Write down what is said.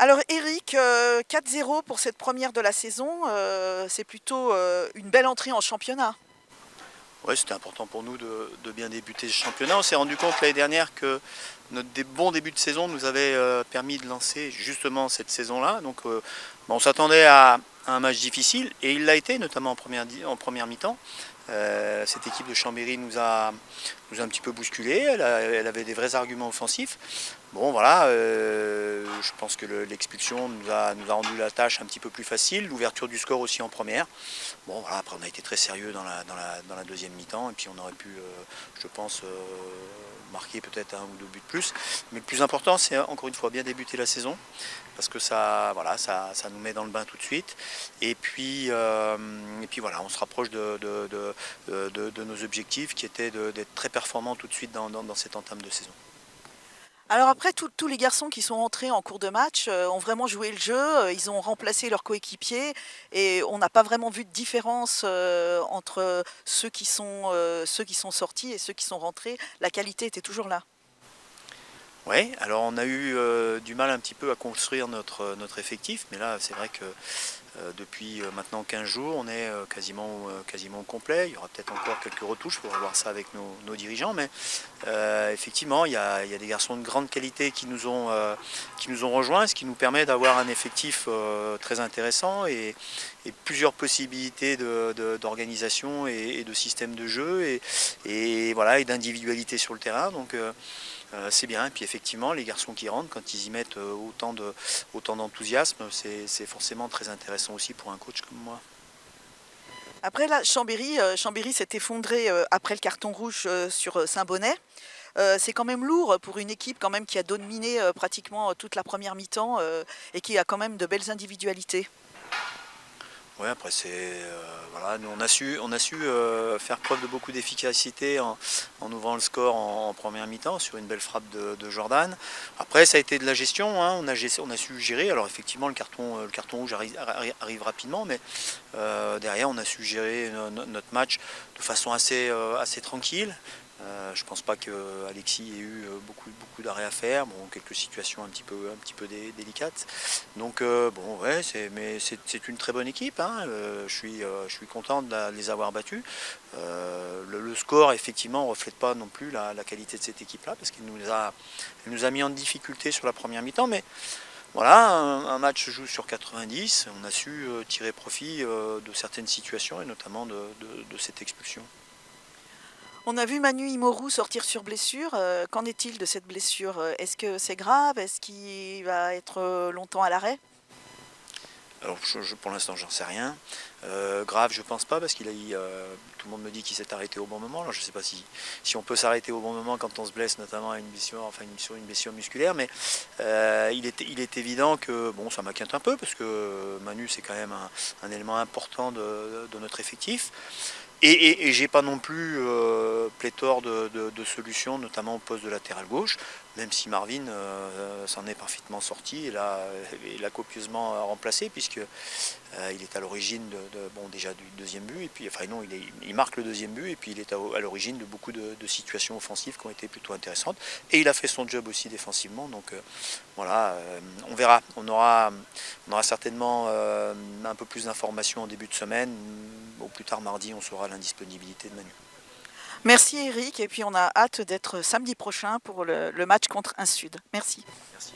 Alors Eric, 4-0 pour cette première de la saison, c'est plutôt une belle entrée en championnat. Ouais, c'était important pour nous de bien débuter ce championnat. On s'est rendu compte l'année dernière que notre bon début de saison nous avait permis de lancer justement cette saison-là. Donc on s'attendait à un match difficile et il l'a été, notamment en première mi-temps. Cette équipe de Chambéry nous a un petit peu bousculé, elle avait des vrais arguments offensifs. Bon voilà, je pense que l'expulsion nous a rendu la tâche un petit peu plus facile, l'ouverture du score aussi en première. Bon voilà, après on a été très sérieux dans la deuxième mi-temps et puis on aurait pu, je pense, marquer peut-être un ou deux buts de plus. Mais le plus important, c'est encore une fois bien débuter la saison parce que ça nous met dans le bain tout de suite. Et puis voilà, on se rapproche de nos objectifs qui étaient d'être très performants tout de suite dans cette entame de saison. Alors après, tous les garçons qui sont entrés en cours de match ont vraiment joué le jeu, ils ont remplacé leurs coéquipiers et on n'a pas vraiment vu de différence entre ceux qui sont sortis et ceux qui sont rentrés. La qualité était toujours là. Oui, alors on a eu du mal un petit peu à construire notre effectif, mais là c'est vrai que depuis maintenant 15 jours, on est quasiment au complet. Il y aura peut-être encore quelques retouches, il faudra voir ça avec nos dirigeants, mais effectivement, il y a des garçons de grande qualité qui nous ont rejoints, ce qui nous permet d'avoir un effectif très intéressant et plusieurs possibilités d'organisation et de système de jeu et voilà, et d'individualité sur le terrain. Donc c'est bien. Et puis effectivement, les garçons qui rentrent, quand ils y mettent autant d'enthousiasme, c'est forcément très intéressant aussi pour un coach comme moi. Après là, Chambéry s'est effondré après le carton rouge sur Saint-Bonnet. C'est quand même lourd pour une équipe quand même qui a dominé pratiquement toute la première mi-temps et qui a quand même de belles individualités. Ouais, après voilà, nous on a su faire preuve de beaucoup d'efficacité en ouvrant le score en première mi-temps sur une belle frappe de Jordan. Après ça a été de la gestion, hein, on a su gérer. Alors effectivement le carton rouge arrive rapidement, mais derrière on a su gérer notre match de façon assez tranquille. Je ne pense pas qu'Alexis ait eu beaucoup d'arrêts à faire, bon, quelques situations un petit peu délicates. Donc bon ouais, c'est une très bonne équipe, hein. Je suis content de les avoir battus. Le score effectivement ne reflète pas non plus la qualité de cette équipe-là, parce qu'elle nous a mis en difficulté sur la première mi-temps, mais voilà, un match se joue sur 90, on a su tirer profit de certaines situations et notamment de cette expulsion. On a vu Manu Imoru sortir sur blessure. Qu'en est-il de cette blessure? Est-ce que c'est grave? Est-ce qu'il va être longtemps à l'arrêt? Alors pour l'instant j'en sais rien. Grave je pense pas parce tout le monde me dit qu'il s'est arrêté au bon moment. Alors je ne sais pas si on peut s'arrêter au bon moment quand on se blesse, notamment à une blessure, enfin sur une blessure musculaire, mais il est évident que bon ça m'inquiète un peu parce que Manu c'est quand même un élément important de notre effectif. Et j'ai pas non plus pléthore de solutions, notamment au poste de latéral gauche, même si Marvin s'en est parfaitement sorti et l'a copieusement remplacé, puisque il est à l'origine bon, déjà du deuxième but, et puis enfin non, il marque le deuxième but, et puis il est à l'origine de beaucoup de situations offensives qui ont été plutôt intéressantes, et il a fait son job aussi défensivement, donc voilà, on verra, on aura certainement un peu plus d'informations en début de semaine. Au plus tard mardi, on saura l'indisponibilité de Manu. Merci Eric, et puis on a hâte d'être samedi prochain pour le match contre un Sud. Merci. Merci.